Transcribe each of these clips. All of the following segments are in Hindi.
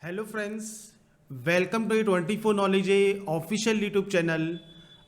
Hello friends, welcome to 24 knowledge official YouTube channel.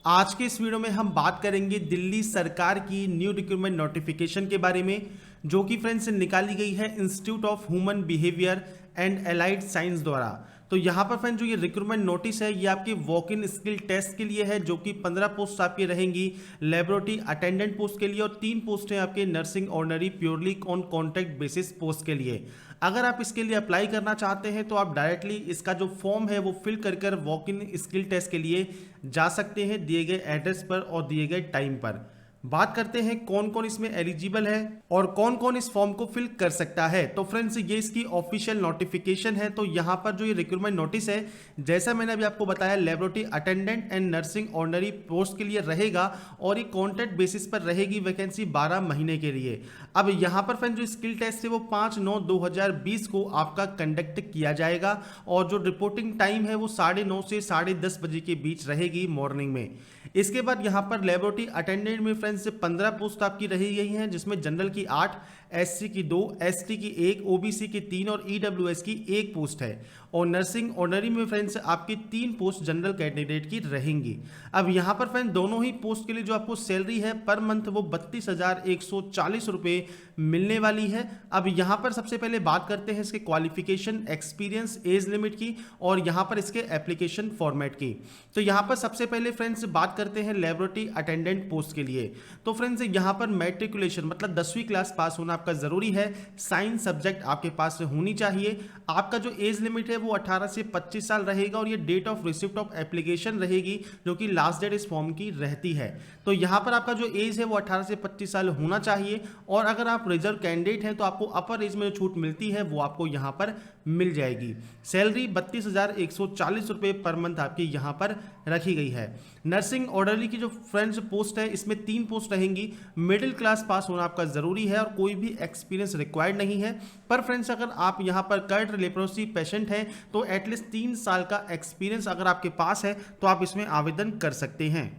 आज के इस वीडियो में हम बात करेंगे दिल्ली सरकार की न्यू रिक्रूटमेंट नोटिफिकेशन के बारे में, जो कि फ्रेंड्स निकाली गई है institute of human behaviour and allied science द्वारा। तो यहाँ पर फ्रेंड जो ये रिक्रूटमेंट नोटिस है ये आपके वॉक इन स्किल टेस्ट के लिए है, जो कि 15 पोस्ट आपकी रहेंगी लेबोरेटरी अटेंडेंट पोस्ट के लिए और 3 पोस्ट हैं आपके nursing ordinary purely on contract basis post के लिए। अगर आप इसके लिए अप्लाई करना चाहते हैं तो आप डायरेक्टली इसका जो फॉर्म है वो फिल कर वॉक इन स्किल टेस्ट के लिए जा सकते हैं दिए गए एड्रेस पर और दिए गए टाइम पर। बात करते हैं कौन कौन इसमें एलिजिबल है और कौन कौन इस फॉर्म को फिल कर सकता है। तो फ्रेंड्स ये इसकी ऑफिशियल नोटिफिकेशन है। तो यहाँ पर जो ये रिक्रूटमेंट नोटिस है, जैसा मैंने अभी आपको बताया, laboratory attendant and nursing ordinary post के लिए रहेगा और ये कॉन्ट्रैक्ट बेसिस पर रहेगी वैकेंसी 12 महीने के लिए। अब यहाँ पर फ्रेंड जो स्किल टेस्ट है वो 5/9/2020 को आपका कंडक्ट किया जाएगा और जो रिपोर्टिंग टाइम है वो 9:30 से 10:30 बजे के बीच रहेगी मॉर्निंग में। इसके बाद यहाँ पर लेबोरेटरी अटेंडेंट में फ्रेंड्स से 15 पोस्ट आपकी रही गई हैं, जिसमें जनरल की 8, एससी की 2, एसटी की 1, ओबीसी की 3 और ईडब्ल्यूएस की 1 पोस्ट है। और नर्सिंग ऑर्डिनरी में फ्रेंड्स आपकी 3 पोस्ट जनरल कैंडिडेट की रहेंगी। अब यहाँ पर फ्रेंड दोनों ही पोस्ट के लिए जो आपको सैलरी है पर मंथ वो 32,140 रुपये मिलने वाली है। अब यहाँ पर सबसे पहले बात करते हैं इसके क्वालिफिकेशन, एक्सपीरियंस, एज लिमिट की और यहाँ पर इसके एप्लीकेशन फॉर्मेट की। तो यहाँ पर सबसे पहले फ्रेंड्स बात करते हैं लेबोरेटरी अटेंडेंट पोस्ट के लिए। तो फ्रेंड्स यहाँ पर मैट्रिकुलेशन मतलब 10वीं क्लास पास होना आपका जरूरी है। साइंस सब्जेक्ट आपके पास होनी चाहिए। आपका जो एज लिमिट है वो 18 से 25 साल रहेगा और ये date of receipt of application रहेगी, जो कि लास्ट डेट इस फॉर्म की रहती है। तो यहाँ पर आपका जो एज है वो 18 से 25 साल होना चाहिए और अगर आप रिजर्व कैंडिडेट हैं तो आपको अपर एज में जो छूट मिलती है वो आपको यहाँ पर मिल जाएगी। सैलरी 32,140 रुपये पर मंथ आपकी यहाँ पर रखी गई है। नर्सिंग ऑर्डिनरी की जो फ्रेंड्स पोस्ट है इसमें 3 पोस्ट रहेंगी। मिडिल क्लास पास होना आपका जरूरी है और कोई भी एक्सपीरियंस रिक्वायर्ड नहीं है। पर फ्रेंड्स अगर आप यहाँ पर कर्ड लेप्रोसी पेशेंट हैं तो एटलीस्ट 3 साल का एक्सपीरियंस अगर आपके पास है तो आप इसमें आवेदन कर सकते हैं।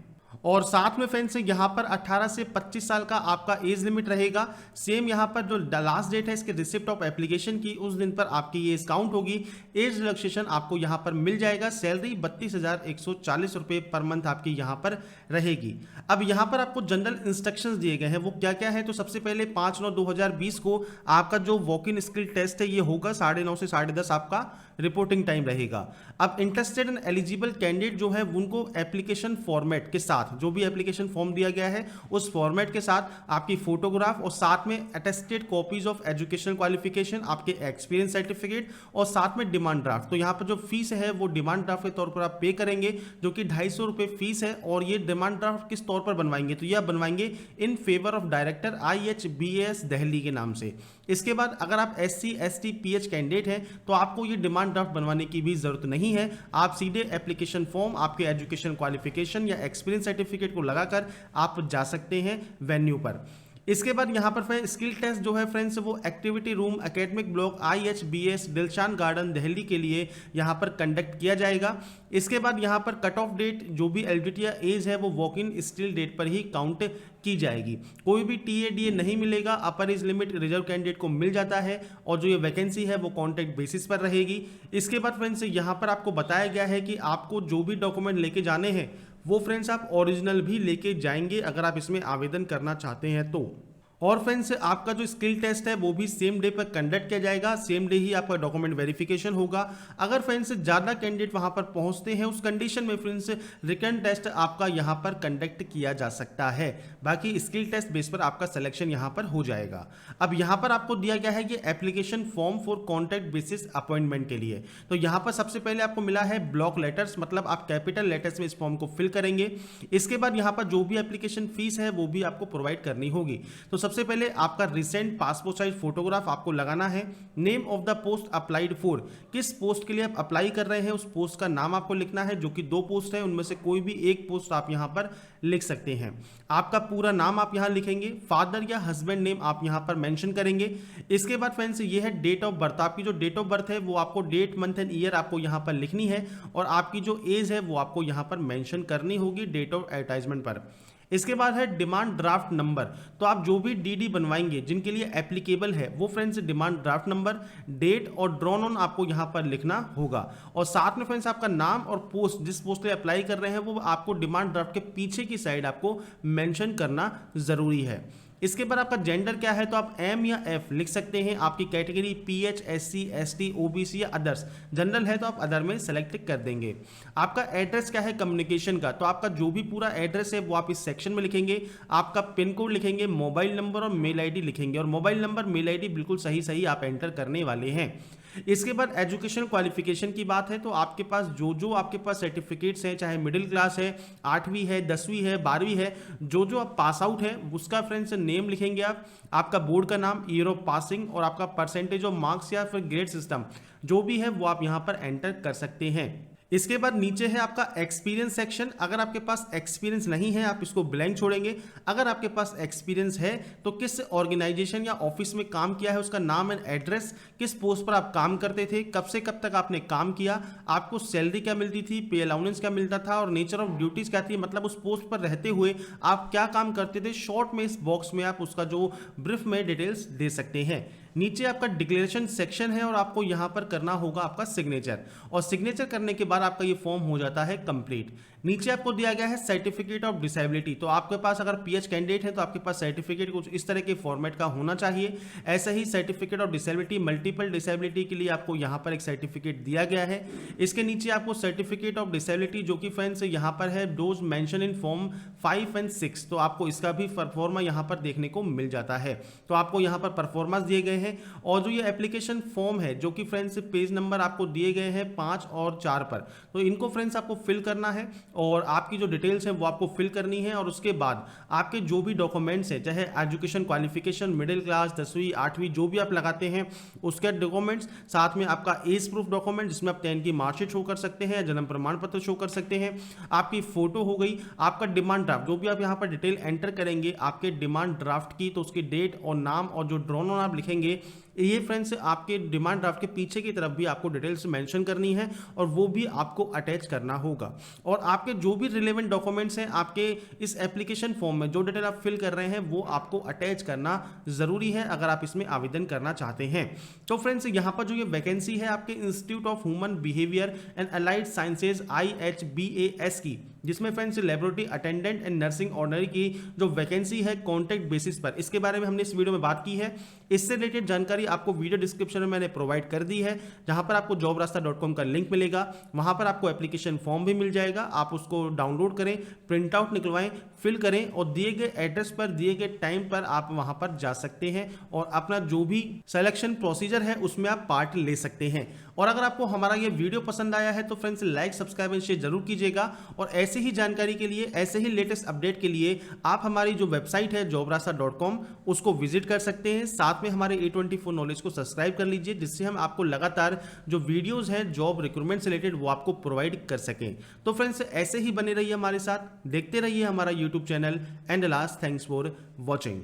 और साथ में फ्रेंड्स यहाँ पर 18 से 25 साल का आपका एज लिमिट रहेगा। सेम यहाँ पर जो लास्ट डेट है इसके रिसिप्ट ऑफ एप्लीकेशन की उस दिन पर आपकी ये काउंट होगी। एज रिलैक्सेशन आपको यहाँ पर मिल जाएगा। सैलरी 32,140 रुपये पर मंथ आपकी यहाँ पर रहेगी। अब यहाँ पर आपको जनरल इंस्ट्रक्शंस दिए गए हैं, वो क्या क्या है। तो सबसे पहले 5/9/2020 को आपका जो वॉक इन स्किल टेस्ट है ये होगा। 9:30 से 10:30 आपका रिपोर्टिंग टाइम रहेगा। अब इंटरेस्टेड एंड एलिजिबल कैंडिडेट जो है उनको एप्लीकेशन फॉर्मेट के साथ, जो भी एप्लीकेशन फॉर्म दिया गया है उस फॉर्मेट के साथ आपकी फोटोग्राफ और साथ में attested copies of educational qualification, आपके एक्सपीरियंस सर्टिफिकेट और साथ में डिमांड ड्राफ्ट। तो यहाँ पर जो फीस है वो डिमांड ड्राफ्ट के तौर पर आप पे करेंगे, जो कि 250 रुपये फीस है। और ये डिमांड ड्राफ्ट किस तौर पर बनवाएंगे, तो यह बनवाएंगे in favour of director IHBAS Delhi के नाम से। इसके बाद अगर आप SC ST PH कैंडिडेट हैं तो आपको ये डिमांड ड्राफ्ट बनवाने की भी जरूरत नहीं है। आप सीधे एप्लीकेशन फॉर्म, आपके एजुकेशन क्वालिफिकेशन या एक्सपीरियंस सर्टिफिकेट को लगाकर आप जा सकते हैं वेन्यू पर। इसके बाद यहाँ पर स्किल टेस्ट जो है फ्रेंड्स वो activity room academic block IHBAS Dilshan garden Delhi के लिए यहाँ पर कंडक्ट किया जाएगा। इसके बाद यहाँ पर कट ऑफ डेट जो भी एलिजिबिलिटी या एज है वो वॉक इन स्टिल डेट पर ही काउंट की जाएगी। कोई भी TADA नहीं मिलेगा। अपर एज लिमिट रिजर्व कैंडिडेट को मिल जाता है और जो ये वैकेंसी है वो कॉन्ट्रैक्ट बेसिस पर रहेगी। इसके बाद फ्रेंड्स यहाँ पर आपको बताया गया है कि आपको जो भी डॉक्यूमेंट लेके जाने हैं वो फ्रेंड्स आप ओरिजिनल भी लेके जाएंगे अगर आप इसमें आवेदन करना चाहते हैं तो। और फ्रेंड्स आपका जो स्किल टेस्ट है वो भी सेम डे पर कंडक्ट किया जाएगा। सेम डे ही आपका डॉक्यूमेंट वेरिफिकेशन होगा। अगर फ्रेंड्स ज़्यादा कैंडिडेट वहां पर पहुंचते हैं उस कंडीशन में फ्रेंड्स रिटन टेस्ट आपका यहां पर कंडक्ट किया जा सकता है। बाकी स्किल टेस्ट बेस पर आपका सिलेक्शन यहां पर हो जाएगा। अब यहां पर आपको दिया गया है ये application form for contract basis appointment के लिए। तो यहां पर सबसे पहले आपको मिला है ब्लॉक लेटर्स, मतलब आप कैपिटल लेटर्स में इस फॉर्म को फिल करेंगे। इसके बाद यहां पर जो भी एप्लीकेशन फीस है वो भी आपको प्रोवाइड करनी होगी। तो सबसे पहले आपका रिसेंट पासपोर्ट साइज फोटोग्राफ आपको लगाना है। Name of the post applied for, किस पोस्ट के लिए आप अप्लाई कर रहे हैं उस पोस्ट का नाम आपको लिखना है, जो कि 2 पोस्ट है उनमें से कोई भी एक पोस्ट आप यहां पर लिख सकते हैं। आपका पूरा नाम आप यहां लिखेंगे, फादर या हस्बैंड नेम आप यहां पर मेंशन करेंगे। इसके बाद फ्रेंड्स ये है डेट ऑफ बर्थ। आपकी जो डेट ऑफ बर्थ है वो आपको डेट मंथ एंड ईयर आपको यहां पर लिखनी है और आपकी जो एज है वो आपको यहां पर मेंशन करनी होगी डेट ऑफ एडवर्टाइजमेंट पर। इसके बाद है डिमांड ड्राफ्ट नंबर। तो आप जो भी डीडी बनवाएंगे जिनके लिए एप्लीकेबल है वो friends demand draft number, date और ड्रॉन ऑन आपको यहाँ पर लिखना होगा। और साथ में फ्रेंड्स आपका नाम और पोस्ट, जिस पोस्ट के लिए अप्लाई कर रहे हैं वो आपको डिमांड ड्राफ्ट के पीछे की साइड आपको मेंशन करना जरूरी है। इसके बाद आपका जेंडर क्या है, तो आप एम या एफ लिख सकते हैं। आपकी category pH, SC, ST, OBC या अदर्स। जनरल है तो आप अदर में सेलेक्ट कर देंगे। आपका एड्रेस क्या है कम्युनिकेशन का, तो आपका जो भी पूरा एड्रेस है वो आप इस सेक्शन में लिखेंगे। आपका पिन कोड लिखेंगे, मोबाइल नंबर और मेल आईडी लिखेंगे। और मोबाइल नंबर, मेल आईडी बिल्कुल सही सही आप एंटर करने वाले हैं। इसके बाद एजुकेशन क्वालिफिकेशन की बात है, तो आपके पास जो आपके पास सर्टिफिकेट्स हैं, चाहे मिडिल क्लास है, 8वीं है, 10वीं है, 12वीं है, जो आप पास आउट है उसका फ्रेंड्स नेम लिखेंगे आप, आपका बोर्ड का नाम, ईयर ऑफ पासिंग और आपका परसेंटेज ऑफ मार्क्स या फिर ग्रेड सिस्टम जो भी है वो आप यहाँ पर एंटर कर सकते हैं। इसके बाद नीचे है आपका एक्सपीरियंस सेक्शन। अगर आपके पास एक्सपीरियंस नहीं है आप इसको ब्लैंक छोड़ेंगे। अगर आपके पास एक्सपीरियंस है तो किस ऑर्गेनाइजेशन या ऑफिस में काम किया है, उसका नाम एंड एड्रेस, किस पोस्ट पर आप काम करते थे, कब से कब तक आपने काम किया, आपको सैलरी क्या मिलती थी, पे अलाउंस क्या मिलता था और नेचर ऑफ ड्यूटीज क्या थी, मतलब उस पोस्ट पर रहते हुए आप क्या काम करते थे। शॉर्ट में इस बॉक्स में आप उसका जो ब्रीफ में डिटेल्स दे सकते हैं। नीचे आपका डिक्लेरेशन सेक्शन है और आपको यहां पर करना होगा आपका सिग्नेचर, और सिग्नेचर करने के बाद आपका ये फॉर्म हो जाता है कंप्लीट। नीचे आपको दिया गया है सर्टिफिकेट ऑफ डिसेबिलिटी। तो आपके पास अगर पीएच कैंडिडेट है तो आपके पास सर्टिफिकेट कुछ इस तरह के फॉर्मेट का होना चाहिए। ऐसा ही certificate of disability, multiple disability के लिए आपको यहाँ पर एक सर्टिफिकेट दिया गया है। इसके नीचे आपको सर्टिफिकेट ऑफ डिसेबिलिटी जो कि फ्रेंड्स यहाँ पर है dose mention in form 5 and 6, तो आपको इसका भी परफॉर्मा यहाँ पर देखने को मिल जाता है। तो आपको यहाँ पर परफॉर्मेंस दिए गए हैं। और जो ये एप्लीकेशन फॉर्म है जो कि फ्रेंड्स पेज नंबर आपको दिए गए हैं 5 और 4 पर, तो इनको फ्रेंड्स आपको फिल करना है और आपकी जो डिटेल्स है वो आपको फिल करनी है। और उसके बाद आपके जो भी डॉक्यूमेंट्स है, चाहे एजुकेशन क्वालिफिकेशन, मिडिल क्लास, 10वीं 8वीं जो भी आप लगाते हैं उसके डॉक्यूमेंट्स, साथ में आपका एज प्रूफ डॉक्यूमेंट जिसमें आप 10 की मार्कशीट शो कर सकते हैं, जन्म प्रमाण पत्र शो कर सकते हैं, आपकी फोटो हो गई, आपका डिमांड ड्राफ्ट जो भी आप यहाँ पर डिटेल एंटर करेंगे आपके डिमांड ड्राफ्ट की, तो उसकी डेट और नाम और जो ड्रॉन ऑन आप लिखेंगे, ये फ्रेंड्स आपके डिमांड ड्राफ्ट के पीछे की तरफ भी आपको डिटेल्स मेंशन करनी है और वो भी आपको अटैच करना होगा। और आपके जो भी रिलेवेंट डॉक्यूमेंट्स हैं आपके इस एप्लीकेशन फॉर्म में जो डिटेल आप फिल कर रहे हैं वो आपको अटैच करना जरूरी है अगर आप इसमें आवेदन करना चाहते हैं। तो फ्रेंड्स यहाँ पर जो ये वैकेंसी है आपके institute of human behaviour and allied sciences IHBAS की, जिसमें friends laboratory attendant and nursing ordinary की जो वैकेंसी है कॉन्ट्रैक्ट बेसिस पर, इसके बारे में हमने इस वीडियो में बात की है। इससे रिलेटेड जानकारी आपको वीडियो डिस्क्रिप्शन में मैंने प्रोवाइड कर दी है, जहां पर आपको jobrasta.com का लिंक मिलेगा। वहां पर आपको एप्लीकेशन फॉर्म भी मिल जाएगा, आप उसको डाउनलोड करें, प्रिंट आउट निकलवाएं, फिल करें और दिए गए एड्रेस पर दिए गए टाइम पर आप वहां पर जा सकते हैं और अपना जो भी सिलेक्शन प्रोसीजर है उसमें आप पार्ट ले सकते हैं। और अगर आपको हमारा ये वीडियो पसंद आया है तो friends like, subscribe and share जरूर कीजिएगा। और ऐसे ही जानकारी के लिए, ऐसे ही लेटेस्ट अपडेट के लिए आप हमारी जो वेबसाइट है jobrasta.com उसको विजिट कर सकते हैं। साथ में हमारे A24 नॉलेज को सब्सक्राइब कर लीजिए, जिससे हम आपको लगातार जो वीडियोस हैं जॉब रिक्रूटमेंट से रिलेटेड वो आपको प्रोवाइड कर सकें। तो फ्रेंड्स ऐसे ही बने रहिए हमारे साथ, देखते रहिए हमारा YouTube channel. And last, thanks for watching.